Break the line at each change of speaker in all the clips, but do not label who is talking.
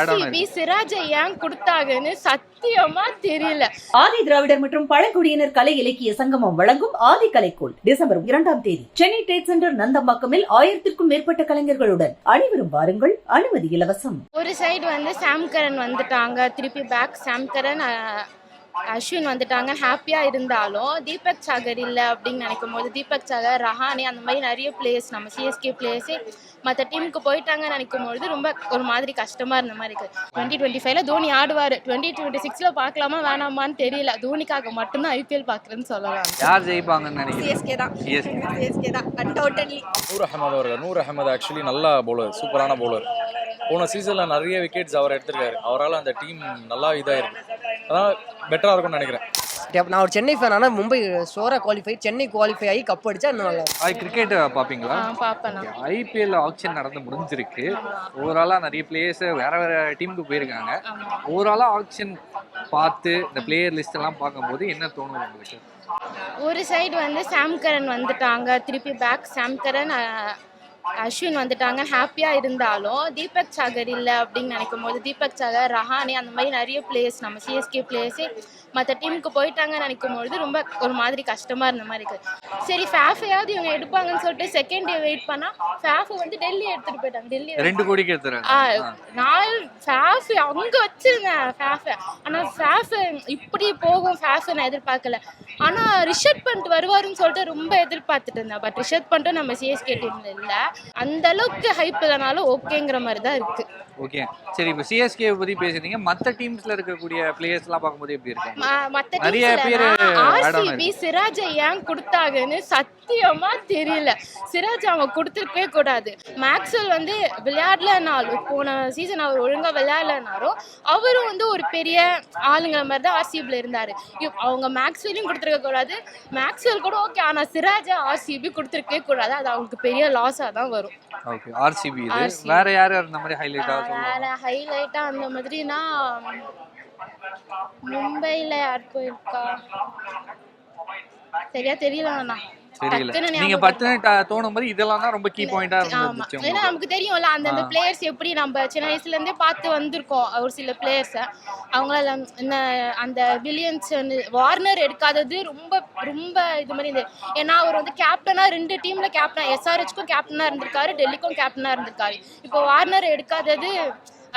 RCB சிராஜை ஏன் கொடுத்தாங்கன்னு சத்தியமா தெரியல.
ஆதி திராவிடர் மற்றும் பழங்குடியினர் கலை இலக்கிய சங்கமம் வழங்கும் ஆதி கலைக்கோள் டிசம்பர் 2ஆம் தேதி சென்னை ட்ரேட் சென்டர் நந்தம்பாக்கமில் 1000க்கும் மேற்பட்ட கலைஞர்களுடன் அனைவரும் வாருங்கள், அனுமதி இலவசம்.
ஒரு சைடு வந்து சாம்கரன் வந்துட்டாங்க, திருப்பி பேக் சாம்கரன் அஸ்வின் வந்துட்டாங்க, ஹாப்பியா இருந்தாலும் தீபக் சாகர் இல்லை அப்படின்னு நினைக்கும் போது தீபக் சாகர், ரஹானே அந்த மாதிரி நிறைய பிளேயர்ஸ் நம்ம சிஎஸ்கே பிளேயர்ஸே மற்ற டீமுக்கு போயிட்டாங்கன்னு நினைக்கும் பொழுது ரொம்ப ஒரு மாதிரி கஷ்டமா இருந்த மாதிரி இருக்கு. 2025ல தோனி ஆடுவாரு, 2026ல பார்க்கலாமா வேணாமான்னு தெரியல. தோனிக்காக மட்டும்தான் ஐபிஎல் பாக்குறேன்னு சொல்லலாம்.
யார் ஜெயிப்பாங்கன்னு நினைக்கிறேன்?
சிஎஸ்கே தான் அன்டவுட்டட்லி.
நூர் அகமது அவர்கள். நூர் அகமது ஆக்சுவலி நல்ல பவுலர், சூப்பரான பவுலர். போன சீசனில் நிறைய விக்கெட்ஸ் அவர் எடுத்திருக்காரு. அவரால் அந்த டீம் நல்லா இதாக இருக்கு, அதான் பெட்டராக இருக்கும்னு நினைக்கிறேன்.
நான் ஒரு சென்னை ஃபேன், ஆனால் மும்பை சோரா குவாலிஃபை, சென்னை குவாலிஃபை ஆகி கப் அடிச்சா இன்னும் நல்லா.
கிரிக்கெட் பார்ப்பீங்களா?
பார்ப்பேன்.
ஐபிஎல் ஆக்ஷன் நடந்து முடிஞ்சிருக்கு. ஓவராலாக நிறைய பிளேயர்ஸ் வேற வேற டீமுக்கு போயிருக்காங்க. ஓவராலாக ஆக்ஷன் பார்த்து இந்த பிளேயர் லிஸ்ட் எல்லாம் பார்க்கும்போது என்ன தோணுது உங்களுக்கு?
ஒரு சைடு வந்து சாம்கரன் வந்துட்டாங்க, திருப்பி பேக் சாம்கரன் அஸ்வின் வந்துட்டாங்க, ஹாப்பியா இருந்தாலும் தீபக் சாகர் இல்லை அப்படின்னு நினைக்கும் போது தீபக் சாகர், ரஹானே அந்த மாதிரி நிறைய பிளேயர்ஸ் நம்ம சிஎஸ்கே பிளேயர்ஸே மற்ற டீமுக்கு போயிட்டாங்கன்னு நினைக்கும் பொழுது ரொம்ப ஒரு மாதிரி கஷ்டமா இருந்த மாதிரி இருக்கு. சரி ஃபேஃபையாவது இவங்க எடுப்பாங்கன்னு சொல்லிட்டு செகண்ட் டே வெயிட் பண்ணா ஃபேஃபை வந்து டெல்லி எடுத்துட்டு போயிட்டாங்க. டெல்லி
2 கோடிக்கு எடுத்துறாங்க.
நான் ஃபேஃபை அங்க வச்சிருந்தேன் ஃபேஃபை, ஆனா ஃபேஃபை இப்படி போகும் ஃபேஃபை நான் எதிர்பார்க்கல. ஆனா ரிஷப் பண்ட் வருவாருன்னு சொல்லிட்டு ரொம்ப எதிர்பார்த்துட்டு இருந்தேன். பட் ரிஷப் பண்ட்டும் நம்ம சிஎஸ்கே டீம்ல இல்ல, அந்த அளவுக்கு ஹைப் இல்லைனாலும் ஓகேங்கிற மாதிரி தான் இருக்கு.
ஓகே, சரி. இப்போ சிஎஸ்கே பத்தி பேசுறீங்க, மற்ற டீம்ஸ்ல இருக்கக்கூடிய பிளேயர்ஸ் எல்லாம் பார்க்கும்போது எப்படி இருக்கு? நிறைய பேர்
ஆர்சிபி சிராஜை ஏன் கொடுத்தாங்கன்னு சத்தியமா தெரியல. சிராஜ் அவங்க கொடுத்துருக்கவே கூடாது. மேக்ஸ்வெல் வந்து விளையாடலனாலும், போன சீசன் அவர் ஒழுங்கா விளையாடலனாலும் அவரும் வந்து ஒரு பெரிய ஆளுங்கிற மாதிரி தான் ஆர்சிபில இருந்தாரு. அவங்க மேக்ஸ்வெல்லையும் கொடுத்துருக்க கூடாது, மேக்ஸ்வெல் கூட ஓகே, ஆனா சிராஜை ஆர்சிபி கொடுத்துருக்கவே கூடாது. அது அவங்களுக்கு பெரிய லாஸா தான் வரும்.
Okay, RCB. வேற யாரு அந்த மாதிரி ஹைலைட்டா சொல்லுங்க?
வேற ஹைலைட்டா அந்த மாதிரினா மும்பைல யார் போயிருக்கா சரியா தெரியல.
நீங்க பட்டுன்னு தோணும் போது இதெல்லாம் தான் ரொம்ப கீ பாயிண்டா இருந்துச்சு.
ஏன்னா நமக்கு தெரியும்ல அந்த பிளேயர்ஸ் எப்படி நம்ம சின்ன வயசுல இருந்தே பார்த்து வந்திருக்கோம். ஒரு சில பிளேயர்ஸ் அவங்களால அந்த வில்லியன்ஸ் வார்னர் எடுக்காதது ரொம்ப ரொம்ப இது மாதிரி இருந்தது. ஏன்னா அவர் வந்து கேப்டனா 2 டீம்ல கேப்டன், எஸ்ஆர்ஹெச்க்கும் கேப்டனா இருந்திருக்காரு, டெல்லிக்கும் கேப்டனா இருந்திருக்காரு. இப்போ வார்னர் எடுக்காதது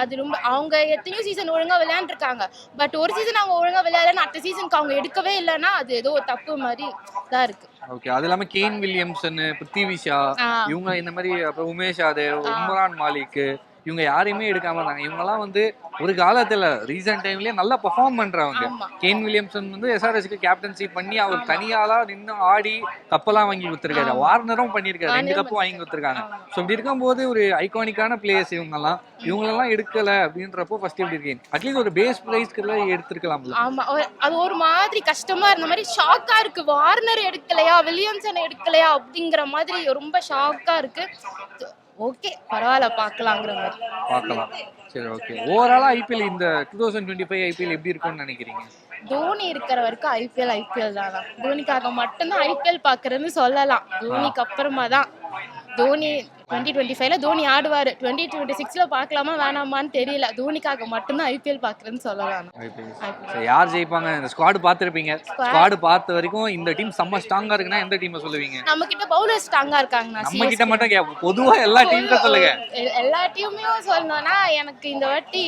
அது ரொம்ப, அவங்க எத்தனையோ சீசன் ஒழுங்கா விளையாண்டுருக்காங்க. பட் ஒரு சீசன் அவங்க ஒழுங்கா விளையாடலன்னு அடுத்த சீசனுக்கு அவங்க எடுக்கவே இல்லைன்னா அது ஏதோ ஒரு தப்பு மாதிரி தான் இருக்கு.
ஓகே, அது இல்லாம கேன் வில்லியம்சன், பிருத்வி ஷா, இவங்க இந்த மாதிரி, அப்புறம் உமேஷ் யாதவ், உம்ரான் மாலிக், இவங்க யாரையுமே எடுக்காம இருந்தாங்க. இவங்கெல்லாம் வந்து ஒரு காலத்துல ரீசன்ட் டைம்லயே நல்லா பெர்ஃபார்ம் பண்றவங்க. கேன் வில்லியம்சன் வந்து எஸ்ஆர்ஹெச்க்கு கேப்டன்சி பண்ணி அவர் தனியாளா நின்று ஆடி கப்பெல்லாம் வாங்கி கொடுத்துருக்காரு. வார்னரும் பண்ணியிருக்காரு, 2 கப்பும் வாங்கி கொடுத்துருக்காங்க. ஸோ இப்படி இருக்கும்போது ஒரு ஐகானிக்கான பிளேயர்ஸ் இவங்களெல்லாம் எடுக்கல அப்படின்றப்போ ஃபர்ஸ்ட் எப்படி இருக்கீங்க? அட்லீஸ்ட் ஒரு பேஸ் பிரைஸ்க்குள்ள எடுத்துருக்கலாம்ல.
ஆமா, அது ஒரு மாதிரி கஷ்டமா இருந்த மாதிரி ஷாக்கா இருக்கு. வார்னர் எடுக்கலையா, வில்லியம்சன் எடுக்கலையா அப்படிங்கிற மாதிரி ரொம்ப ஷாக்கா இருக்கு. ஓகே, பரவாயில்ல, பார்க்கலாங்கிற மாதிரி
பார்க்கலாம். சரி, ஓகே. ஓவராலா ஐபிஎல் இந்த 2025 ஐபிஎல் எப்படி இருக்கும்னு நினைக்கிறீங்க?
தோனி இருக்கிற வரைக்கும் ஐபிஎல் தானா. தோனிக்காக மட்டும்தான் ஐபிஎல் பாக்குறேன்னு சொல்லலாம். தோனிக்கு அப்புறமா தான் தோனி 2025ல தோனி ஆடுவாரு, 2026ல பார்க்கலாமா வேணாமான்னு தெரியல. தோனிக்காக மட்டும்தான் ஐபிஎல் பாக்குறேன்னு சொல்லலாம்.
யார் ஜெயிப்பாங்க? இந்த ஸ்குவாட் பார்த்திருப்பீங்க, ஸ்குவாட் பார்த்த வரைக்கும் இந்த டீம் செம்ம ஸ்ட்ராங்கா இருக்குன்னா எந்த டீமை சொல்லுவீங்க?
நம்ம கிட்ட பவுலர் ஸ்ட்ராங்கா இருக்காங்க.
நம்ம கிட்ட மட்டும் பொதுவா எல்லா டீமும் சொல்லுங்க.
எல்லா டீமையும் சொல்லணும்னா எனக்கு இந்த வாட்டி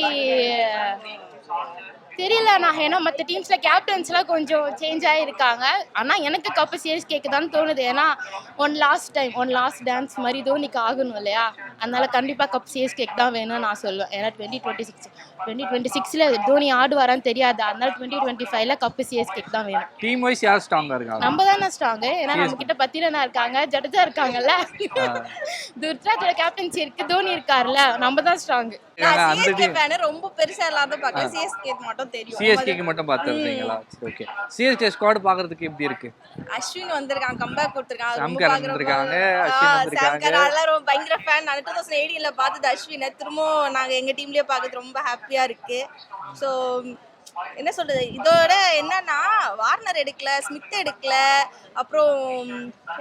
தெரியல. நான் ஏன்னா மற்ற டீம்ஸ்ல கேப்டன்ஸ்லாம் கொஞ்சம் சேஞ்ச் ஆகிருக்காங்க. ஆனால் எனக்கு கப்பு சிஎஸ்கேக்கு தான் தோணுது. ஏன்னா ஒன் லாஸ்ட் டான்ஸ் மாதிரி தோனிக்கு ஆகணும் இல்லையா, அதனால கண்டிப்பாக கப் சிஎஸ்கேக்கு தான் வேணும்னு நான் சொல்லுவேன். ஏன்னா 2026ல தோனி ஆடுவாரான்னு தெரியாது, அதனால 2025ல கப்பு சிஎஸ்கேக்கு தான் வேணும்.
டீம் வைஸ் யார் ஸ்ட்ராங்கா இருக்காங்க?
நம்ம தானே ஸ்ட்ராங்கு. ஏன்னா நம்ம கிட்ட பத்திரனா இருக்காங்க, ஜடேஜா இருக்காங்கல்ல, துர்ராஜோட கேப்டன்சி இருக்கு, தோனி இருக்காருல்ல, நம்ம தான் ஸ்ட்ராங்கு.
ரொம்ப பெருசா எல்லாரும் பார்க்கல, சிஎஸ்கே மட்டும் தெரியும்.
சிஎஸ்கேக்கு மட்டும் பார்த்துருக்கீங்களா? ஓகே. சிஎஸ்கே ஸ்குவாட் பார்க்கிறதுக்கு எப்படி இருக்கு?
அஸ்வின் வந்திருக்காங்க, கம்பேக் கொடுத்திருக்காங்க,
சாம்கர் வந்திருக்காங்க, அஸ்வின் வந்திருக்காங்க.
எல்லாரும் பயங்கர ஃபேன். 2018ல பார்த்தது அஸ்வினை திரும்ப நாங்க எங்க டீம்லயே பார்க்கிறது ரொம்ப ஹாப்பியா இருக்கு. ஸோ என்ன சொல்றது, இதோட என்னன்னா வார்னர் எடுக்கல, ஸ்மித் எடுக்கல, அப்புறம்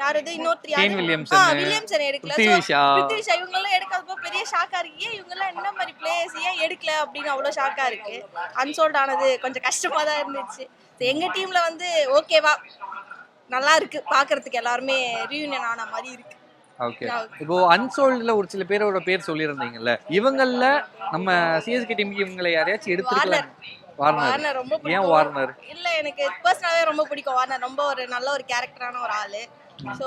யாரது இன்னொருத்தர்
கேன் வில்லியம்சன்,
வில்லியம்சன் எடுக்கல.
பிருத்வி ஷா.
பிருத்வி இவங்க எல்லாம் எடுக்காதப்போ பெரிய ஷாக்கா இருக்கு. ஏன் இவங்க எல்லாம் என்ன மாதிரி பிளேயர்ஸ் ஏன் எடுக்கல அப்படின்னு அவ்வளவு ஷாக்கா இருக்கு. அன்சோல்ட் ஆனது கொஞ்சம் கஷ்டமா தான் இருந்துச்சு. எங்க டீம்ல வந்து ஓகேவா நல்லா இருக்கு, பாக்குறதுக்கு எல்லாருமே ரீயூனியன் ஆன மாதிரி இருக்கு.
ஓகே, இப்போ அன்சோல்ட்ல ஒரு சில பேரோட பேர் சொல்லியிருந்தீங்கல்ல, இவங்கள நம்ம சிஎஸ்கே டீமுக்கு இவங்களை யாரையாச்சும் எடுத்துக்கலாம்?
வார்னர் ரொம்ப
ஏன்
பிடிக்கும்.
வார்னர்?
இல்ல எனக்கு பர்சனலாவே ரொம்ப பிடிக்கும் வார்னர். ரொம்ப ஒரு நல்ல ஒரு கேரக்டரான ஒரு ஆளு. சோ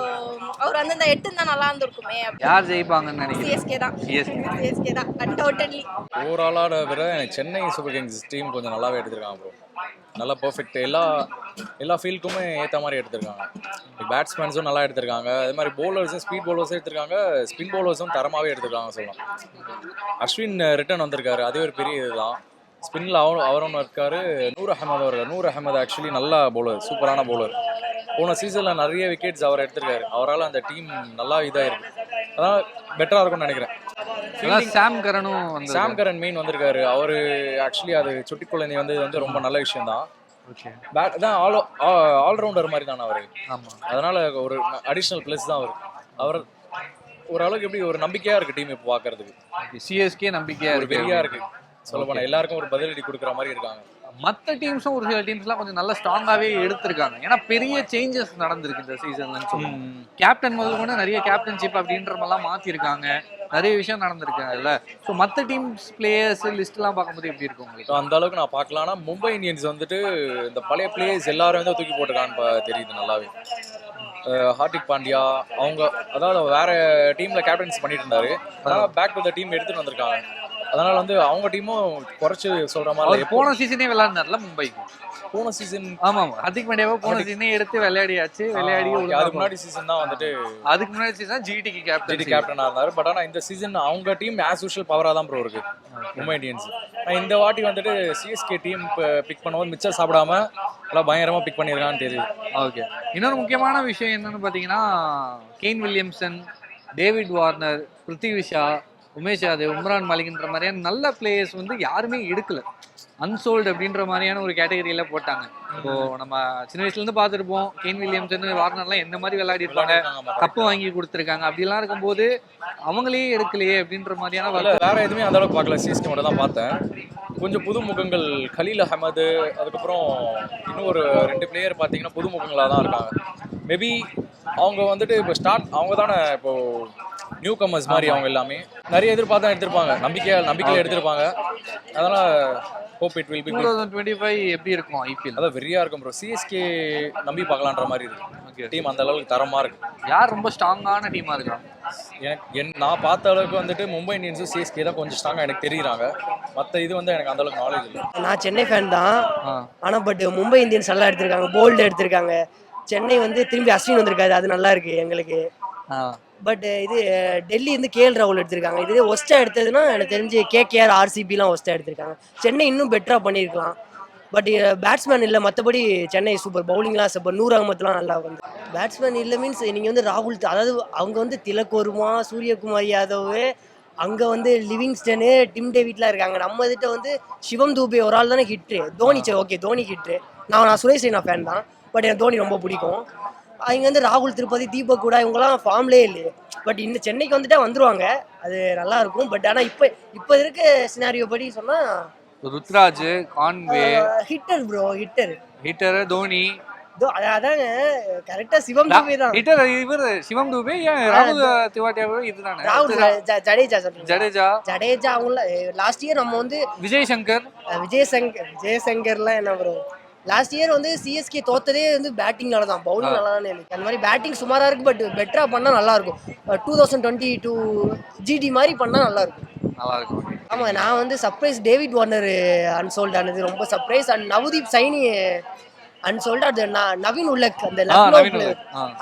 அவர் வந்து இந்த 8 தான் நல்லா இருந்திருக்குமே.
யார் ஜெயிப்பாங்கன்னு நினைக்கிறீங்க?
சிஎஸ்கே தான்.
சிஎஸ்கே.
சிஎஸ்கே தான் அன்டவுட்டட்லி.
ஓவராலாக விட எனக்கு சென்னை சூப்பர் கிங்ஸ் டீம் கொஞ்சம் நல்லாவே எடுத்திருக்காங்க ப்ரோ. நல்லா பர்ஃபெக்ட், எல்லா ஃபீல்டுக்குமே ஏற்ற மாதிரி எடுத்திருக்காங்க. பேட்ஸ்மேன்ஸும் நல்லா எடுத்திருக்காங்க, அதே மாதிரி பவுலர்ஸும் ஸ்பீட் பவுலர்ஸும் எடுத்திருக்காங்க, ஸ்பின் பவுலர்ஸும் தரமாகவே எடுத்திருக்காங்க சொல்லலாம். அஸ்வின் ரிட்டர்ன் வந்திருக்காரு, அதே ஒரு பெரிய இதுதான். ஸ்பின்னில் அவரும் இருக்காரு. நூர் அகமது ஆக்சுவலி நல்ல பவுலர், சூப்பரான பவுலர். போன சீசனில் நிறைய விக்கெட்ஸ் அவர் எடுத்திருக்காரு. அவரால் அந்த டீம் நல்லா இதாக இருக்கு, அதான் பெட்டராக இருக்கும்னு நினைக்கிறேன். சாம் கரன் மெயின் வந்திருக்காரு. அவர் ஆக்சுவலி அது சுட்டி குழந்தை வந்து ரொம்ப நல்ல விஷயம் தான். பேட் தான் ஆல்ரவுண்டர் மாதிரி தானே அவர். அதனால ஒரு அடிஷ்னல் பிளஸ் தான் அவர் ஓரளவுக்கு எப்படி ஒரு நம்பிக்கையா இருக்கு டீம் இப்போ பார்க்கறதுக்கு.
சிஎஸ்கே நம்பிக்கையா
ஒரு பெரியா இருக்கு சொல்ல போனா, எல்லாருக்கும் ஒரு பதிலடி கொடுக்குற மாதிரி இருக்காங்க.
மற்ற டீம்ஸும் ஒரு சில டீம்ஸ்லாம் கொஞ்சம் நல்ல ஸ்ட்ராங்காகவே எடுத்திருக்காங்க. ஏன்னா பெரிய சேஞ்சஸ் நடந்திருக்கு இந்த சீசன்லன்னு சொல்லுவோம். கேப்டன் முதல் கூட நிறைய கேப்டன்ஷிப் அப்படின்ற மாதிரிலாம் மாற்றிருக்காங்க, நிறைய விஷயம் நடந்திருக்காங்கல்ல. ஸோ மற்ற டீம்ஸ் பிளேயர்ஸ் லிஸ்ட்லாம் பார்க்கும்போது எப்படி இருக்கும் உங்களுக்கு?
அந்த அளவுக்கு நான் பார்க்கலாம்னா மும்பை இந்தியன்ஸ் வந்துட்டு இந்த பழைய பிளேயர்ஸ் எல்லாரும் வந்து தூக்கி போட்டிருக்கான்னு தெரியுது நல்லாவே. ஹார்திக் பாண்டியா அவங்க அதாவது வேற டீம்ல கேப்டன்ஸ் பண்ணிட்டு இருந்தாரு, அதனால பேக் டு த டீம் எடுத்துட்டு வந்திருக்காங்க. அதனால வந்து அவங்க டீமும் குறைச்சு சொல்ற மாதிரி.
போன சீசனே விளையாடினார்ல மும்பைக்கு.
போன சீசன்
ஆமா ஹார்திக் பாண்டியாவை போன சீசனே எடுத்து விளையாடியாச்சு.
அதுக்கு முன்னாடி சீசன் தான் வந்துட்டு,
அதுக்கு முன்னாடி சீசன் ஜிடிக்கு
கேப்டனா இருந்தாரு. பட் ஆனா இந்த சீசன் அவங்க டீம் ஆஸ் யூஷுவல் பவரா தான் ப்ரோ இருக்கு மும்பை இந்தியன்ஸ். இந்த வாட்டி வந்துட்டு சிஎஸ்கே டீம் பிக் பண்ணும்போது மிச்சம் சாப்பிடாம எல்லாம் பயங்கரமா பிக் பண்ணிருக்கான்னு தெரியுது.
ஓகே, இன்னொரு முக்கியமான விஷயம் என்னன்னு பாத்தீங்கன்னா, Kane Williamson, David Warner, Prithvi Shaw, Umesh Yadav, Umran மாலிக்ன்ற மாதிரியான நல்ல பிளேயர்ஸ் வந்து யாருமே எடுக்கல. அன்சோல்டு அப்படின்ற மாதிரியான ஒரு கேட்டகரியில போட்டாங்க. இப்போ நம்ம சின்ன வயசுல இருந்து பார்த்துருப்போம், கேன் வில்லியம்சன், வார்னர்லாம் எந்த மாதிரி விளையாடி இருப்பாங்க, கப்பு வாங்கி கொடுத்துருக்காங்க. அப்படிலாம் இருக்கும்போது அவங்களே எடுக்கலையே அப்படின்ற மாதிரியான
வேற எதுவுமே அந்த அளவுக்கு பார்க்கல. சிஎஸ்கே மட்டும் தான் பார்த்தேன். கொஞ்சம் புது முகங்கள், கலீல் அஹமது, அதுக்கப்புறம் இன்னும் ஒரு 2 பிளேயர் பார்த்தீங்கன்னா புது முகங்களாக தான் இருக்காங்க. மேபி அவங்க வந்துட்டு இப்போ அவங்க தானே இப்போ நியூ கமர்ஸ் மாதிரி. அவங்க எல்லாமே நிறைய எதிர்பார்த்தா எடுத்திருப்பாங்க, நம்பிக்கையில எடுத்திருப்பாங்க. அதனால hope it will be
2025 எப்படி இருக்கும் ஐபிஎல்?
அதான் வெறியா இருக்கும் ப்ரோ. சிஎஸ்கே நம்பி பார்க்கலான்ற மாதிரி இருக்கு டீம், அந்த அளவுக்கு தரமா இருக்கு.
யார் ரொம்ப ஸ்ட்ராங்கான டீமா இருக்கா?
நான் பார்த்த அளவுக்கு வந்துட்டு மும்பை இந்தியன்ஸும் சிஎஸ்கே தான் கொஞ்சம் ஸ்ட்ராங்கா எனக்கு தெரியுறாங்க. மற்ற இது வந்து எனக்கு அந்த அளவுக்கு நாலேஜ் இல்லை.
நான் சென்னை ஃபேன் தான், ஆனா பட் மும்பை இந்தியன்ஸ் நல்லா எடுத்திருக்காங்க, போல்டு எடுத்திருக்காங்க. சென்னை வந்து திரும்பி அஸ்வின் வந்திருக்காரு, அது நல்லா இருக்கு எங்களுக்கு. பட் இது டெல்லி வந்து கேஎல் ராகுல் எடுத்திருக்காங்க. இதுவே ஒஸ்டா எடுத்ததுன்னா எனக்கு தெரிஞ்சு கேகேஆர், ஆர்சிபிலாம் ஒஸ்டா எடுத்திருக்காங்க. சென்னை இன்னும் பெட்டராக பண்ணியிருக்கலாம். பட் பேட்ஸ்மேன் இல்லை, மற்றபடி சென்னை சூப்பர். பவுலிங்லாம் சூப்பர். நூர் அகமத்லாம் நல்லா வந்து. பேட்ஸ்மேன் இல்லை மீன்ஸ் நீங்கள் வந்து ராகுல், அதாவது அவங்க வந்து திலக் வர்மா, சூரியகுமார் யாதவ், அங்கே வந்து லிவிங்ஸ்டனு, டிம் டேவிட்லாம் இருக்காங்க. நம்ம கிட்ட வந்து சிவம் தூபே ஒரு ஆள் தானே ஹிட்ரு. தோனி ஓகே, தோனி ஹிட்ரு. நான் சுரேஷ் ரெய்னா ஃபேன் தான், பட் எனக்கு தோனி ரொம்ப பிடிக்கும். இங்கே வந்து ராகுல் திரிபாதி, தீபக் கூட இவங்கலாம் ஃபார்ம்லேயே இல்லையே. பட் இந்த சென்னைக்கு வந்துட்டா வந்துருவாங்க, அது நல்லா இருக்கும். பட் ஆனால் இப்போ இருக்க சினாரியோ படி சொன்னால்
Ruturaj, Conway
hitter bro, hitter
Dhoni.
அதாங்க கரெக்டா சிவம் தூபே தான்
ஹிட்டர். இவர் சிவம் தூபே, ராகுல் திவாட்டியாவே இதுதானே.
ராகுல் ஜடேஜா அவங்கள லாஸ்ட் இயர் நம்ம வந்து விஜயசங்கர்லாம் என்ன ப்ரோ, லாஸ்ட் இயர் வந்து சிஎஸ்கே தோத்ததே வந்து பேட்டிங்னால தான். பவுலிங் நல்லா தானே இருக்கு. அந்த மாதிரி பேட்டிங் சுமாராக இருக்கு, பட் பெட்டரா பண்ணால் நல்லா இருக்கும். 2022 ஜிடி மாதிரி பண்ணால் நல்லா இருக்கும். ஆமாம், நான் வந்து சர்ப்ரைஸ் டேவிட் வார்னர் அன்சோல்ட் ஆனது ரொம்ப surprise. And Navdeep Saini unsold. அது நவீன் உல்லக்,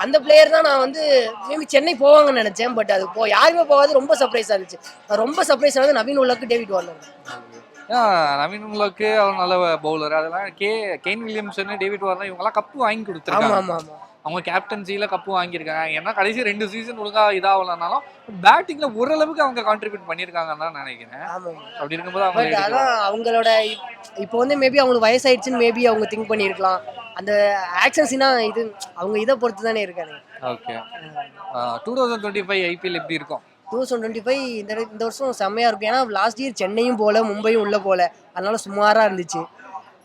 அந்த பிளேயர் தான் நான் வந்து மேபி சென்னை போவாங்கன்னு நினைச்சேன். பட் அது யாருமே போகாது, ரொம்ப சர்ப்ரைஸாக இருந்துச்சு. ரொம்ப சர்ப்ரைஸ் ஆனது நவீன் உல்லக், டேவிட் வார்னர்.
நவீன் உல்லக்கு அவர் நல்ல பவுலர். அதெல்லாம் கேன் வில்லியம்சன், டேவிட் வார்னர் இவங்கெல்லாம் கப்பு வாங்கி கொடுத்துருக்காங்க.
ஆமா ஆமா.
அவங்க கேப்டன்சியில கப்பு வாங்கியிருக்காங்க. ஏன்னா கடைசி 2 சீசன் ஒழுங்கா இதாகலனாலும் பேட்டிங்ல ஓரளவுக்கு அவங்க கான்ட்ரிபியூட் பண்ணியிருக்காங்கன்னு தான் நினைக்கிறேன்.
ஆமாம்.
அப்படி இருக்கும்போது அவங்க
பட் அதான் அவங்களோட இப்போ வந்து மேபி அவங்களுக்கு வயசாயிடுச்சுன்னு மேபி அவங்க திங்க் பண்ணியிருக்கலாம். அந்த ஆக்ஷன்ஸ்னா இது அவங்க இதை பொறுத்து தானே இருக்காங்க.
ஓகே. 2025 ஐபிஎல் எப்படி இருக்கும்?
2025 இந்த வருஷம் செம்மையாக இருக்கும். ஏன்னா லாஸ்ட் இயர் சென்னையும் போல மும்பையும் உள்ளே போல, அதனால சுமாராக இருந்துச்சு.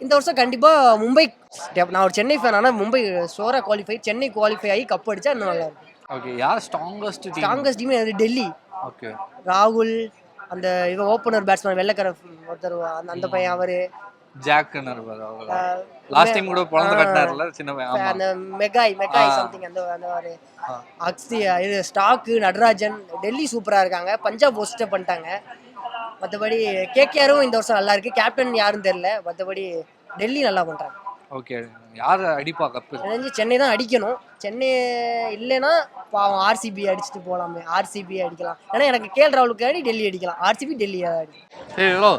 இந்த வருஷம் கண்டிப்பாக மும்பை, நான் ஒரு சென்னை ஃபேன், ஆனால் மும்பை ஷோராக குவாலிஃபை, சென்னை குவாலிஃபை ஆகி கப் அடிச்சா இன்னும் நல்லா இருக்கும்.
ஓகே. யார் ஸ்ட்ராங்கஸ்ட் டீம்?
ஸ்ட்ராங்கஸ்ட் டீம் அது டெல்லி.
ஓகே.
ராகுல், அந்த இவன் ஓப்பனர் பேட்ஸ்மேன் வெள்ளைக்கர ஒருத்தர், அந்த பையன் அவரு
ஜாக் லாஸ்ட் டைம் கூட பொளந்து கட்டினார்ல சின்ன பையன்.
அந்த மெகாய் சம்திங் அந்த ஒரு அக்ஸியா இது ஸ்டாக்கு நடராஜன். டெல்லி சூப்பராக இருக்காங்க. பஞ்சாப் ஒஸ்ட் பண்ணிட்டாங்க. மற்றபடி கேகேஆரும் இந்த வருஷம் நல்லா இருக்கு. கேப்டன் யாருன்னு தெரியல. மற்றபடி டெல்லி நல்லா பண்றாங்க.
ஓகே. யார் அடிப்பா கப்பு?
தெரிஞ்சு சென்னை தான் அடிக்கணும். சென்னை இல்லைன்னா பாவம் ஆர்சிபி அடிச்சுட்டு போகலாமே. ஆர்சிபி அடிக்கலாம். ஏன்னா எனக்கு கேஎல் ராகுலுக்கு அடி டெல்லி அடிக்கலாம். ஆர்சிபி டெல்லி அடி.
சரி ப்ரோ,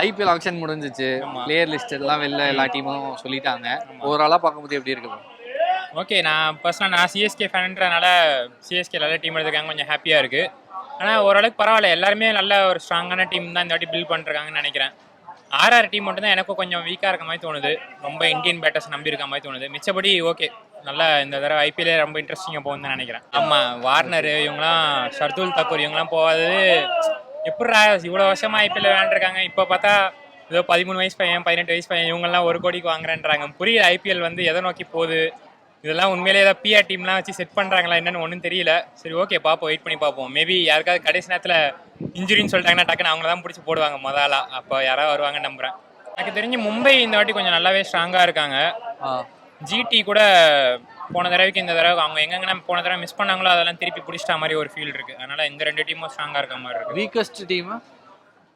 ஐபிஎல் ஆக்ஷன் முடிஞ்சிச்சு. பிளேயர் லிஸ்ட் எல்லாம் வெளில எல்லா டீமும் சொல்லிட்டாங்க. ஓவராலாக பார்க்கும்போது எப்படி இருக்கு?
ஓகே, நான் சிஎஸ்கே ஃபேன்ன்றனால சிஎஸ்கே நல்ல டீம் எடுத்துருக்காங்க, கொஞ்சம் ஹாப்பியாக இருக்குது. ஆனால் ஓரளவுக்கு பரவாயில்ல, எல்லாருமே நல்ல ஒரு ஸ்ட்ராங்கான டீம் தான் இந்த வாட்டி பில்ட் பண்ணிருக்காங்கன்னு நினைக்கிறேன். ஆர்ஆர் டீம் மட்டும் தான் எனக்கும் கொஞ்சம் வீக்காக இருக்க மாதிரி தோணுது. ரொம்ப இந்தியன் பேட்டர்ஸ் நம்பி இருக்க மாதிரி தோணுது. மிச்சபடி ஓகே, நல்லா இந்த தடவை ஐபிஎல்லே ரொம்ப இன்ட்ரெஸ்டிங்காக போகுதுன்னு தான் நினைக்கிறேன். ஆமாம், வார்னர் இவங்களாம், ஷர்துல் தக்கூர் இவங்களாம் போகாது. எப்படா இவ்வளோ வருஷமாக ஐபிஎல் விளையாண்டுருக்காங்க, இப்போ பார்த்தா ஏதோ 13 வயசு பையன் 18 வயசு பையன் இவங்கெல்லாம் 1 கோடிக்கு வாங்குறேன்றாங்க. புரியல ஐபிஎல் வந்து எதை நோக்கி போகுது. இதெல்லாம் உண்மையிலே ஏதாவது பிஆர் டீம்லாம் வச்சு செட் பண்ணுறாங்களா என்னன்னு ஒன்றும் தெரியல. சரி ஓகே, பார்ப்போம், வெயிட் பண்ணி பார்ப்போம். மேபி யாருக்காவது கடைசி நேரத்தில் இன்ஜுரின்னு சொல்லிட்டாங்கன்னா டக்குன்னு அவங்கள தான் பிடிச்சி போடுவாங்க முதலா. அப்போ யாராவது வருவாங்கன்னு நம்புகிறேன். எனக்கு தெரிஞ்சு மும்பை இந்த வாட்டி கொஞ்சம் நல்லாவே ஸ்ட்ராங்காக இருக்காங்க. ஜிடி கூட போன தடவைக்கு இந்த தடவை அவங்க எங்கெங்கன்னா போன தடவை மிஸ் பண்ணாங்களோ அதெல்லாம் திருப்பி பிடிச்சிட்ட மாதிரி ஒரு ஃபீல் இருக்குது. அதனால் இந்த 2 டீமும் ஸ்ட்ராங்காக இருக்க மாதிரி இருக்குது.
வீக்கஸ்ட் டீம்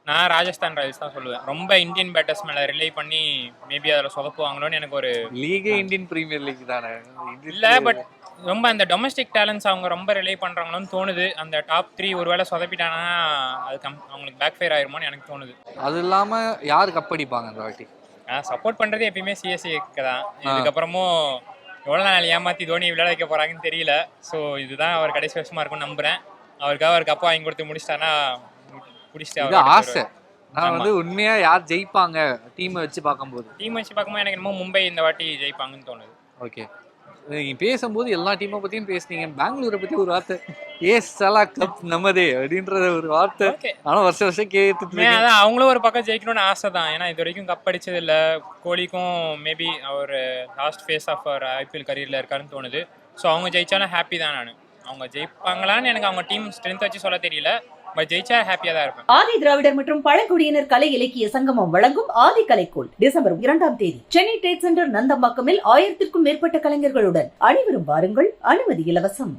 நான் ராஜஸ்தான் ராயல்ஸ் தான் சொல்லுவேன். ரொம்ப இந்தியன் பேட்டர்ஸ் மேலே ரிலே பண்ணி மேபி அதில் சொதப்புவாங்களோன்னு எனக்கு ஒரு
லீக். இந்தியன் பிரீமியர் லீக் தானே
இல்லை, பட் ரொம்ப அந்த டொமஸ்டிக் டேலண்ட்ஸ் அவங்க ரொம்ப ரிலே பண்ணுறாங்களோன்னு தோணுது. அந்த டாப் 3 ஒருவேளை சொதப்பிட்டாங்கன்னா அது அவங்களுக்கு பேக் ஃபயர் ஆயிருமோன்னு எனக்கு தோணுது.
அது இல்லாமல் யார் கப்படிப்பாங்க இந்த வாட்டி?
சப்போர்ட் பண்ணுறது எப்பயுமே சிஎஸ்கேக்கு தான். இதுக்கப்புறமும் எவ்வளோ நாள் ஏமாற்றி தோனி விளையாட வைக்க போகிறாங்கன்னு தெரியல. ஸோ இதுதான் அவர் கடைசி வருஷமாக இருக்கும்னு நம்புகிறேன். அவருக்காக ஒரு கப்பை வாங்கி கொடுத்து முடிச்சிட்டானா பிடிச்சிட்டு
ஆசை. நான் வந்து உண்மையா யார் ஜெயிப்பாங்க டீமை வச்சு பார்க்கும்போது
எனக்கு என்னமோ மும்பை இந்த வாட்டி ஜெயிப்பாங்கன்னு தோணுது.
ஓகே. நீங்க பேசும்போது எல்லா டீமை பத்தியும் பேசுனீங்க. பெங்களூரை பத்தி ஒரு வார்த்தை, ஏஸ் சலா கப் நமதே அப்படின்ற ஒரு வார்த்தை. ஆனா வருஷம் கேட்டு
அதான் அவங்களும் ஒரு பக்கம் ஜெயிக்கணும்னு ஆசை தான். ஏன்னா இது வரைக்கும் கப் அடிச்சது இல்லை. கோலிக்கும் மேபி அவர் லாஸ்ட் ஃபேஸ் ஆஃப் அவர் ஐபிஎல் கரியர்ல இருக்காருன்னு தோணுது. ஸோ அவங்க ஜெயிச்சாலும் ஹாப்பி தான். நான் அவங்க ஜெயிப்பாங்களான்னு எனக்கு அவங்க டீம் ஸ்ட்ரென்த் வச்சு சொல்ல தெரியல. ஜெயிச்சா ஹாப்பியா தான் இருப்பேன்.
ஆதி திராவிடர் மற்றும் பழங்குடியினர் கலை இலக்கிய சங்கமம் வழங்கும் ஆதி கலைக்கோள் டிசம்பர் 2ஆம் தேதி சென்னை ட்ரேட் சென்டர் நந்தம்பாக்கமில் 1000க்கும் மேற்பட்ட கலைஞர்களுடன் அனைவரும் வாருங்கள். அனுமதி இலவசம்.